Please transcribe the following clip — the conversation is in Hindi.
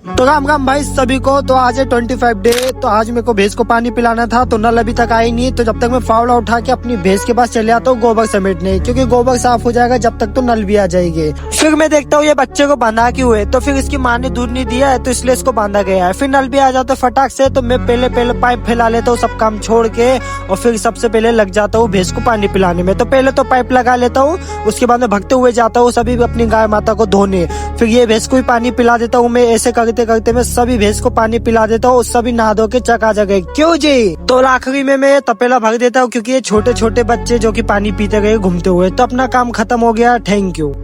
तो राम राम भाई सभी को। तो आज है 25 डे। तो आज मेरे को भैंस को पानी पिलाना था, तो नल अभी तक आई नहीं। तो जब तक मैं फावड़ा उठा के अपनी भैंस के पास चले आता हूँ गोबर समेटने, क्योंकि गोबर साफ हो जाएगा जब तक तो नल भी आ जाएगी। फिर मैं देखता हूँ ये बच्चे को बांधा क्यों है, तो फिर इसकी माँ ने दूध नहीं दिया है तो इसलिए इसको बांधा गया है। फिर नल भी आ जाता है फटाक से, तो मैं पहले पाइप फैला लेता हूँ सब काम छोड़ के, और फिर सबसे पहले लग जाता हूँ भैंस को पानी पिलाने में। तो पहले तो पाइप लगा लेता हूँ, उसके बाद में भगते हुए जाता हूँ सभी अपनी गाय माता को धोने। फिर ये भैंस को भी पानी पिला देता हूँ मैं। ऐसे करते करते मैं सभी भैंस को पानी पिला देता हूँ, सभी नहा धो के चकाचक गए। क्यों जी? तो आखिरी में मैं तपेला भर देता हूँ, क्योंकि ये छोटे छोटे बच्चे जो कि पानी पीते गए घूमते हुए। तो अपना काम खत्म हो गया। Thank you.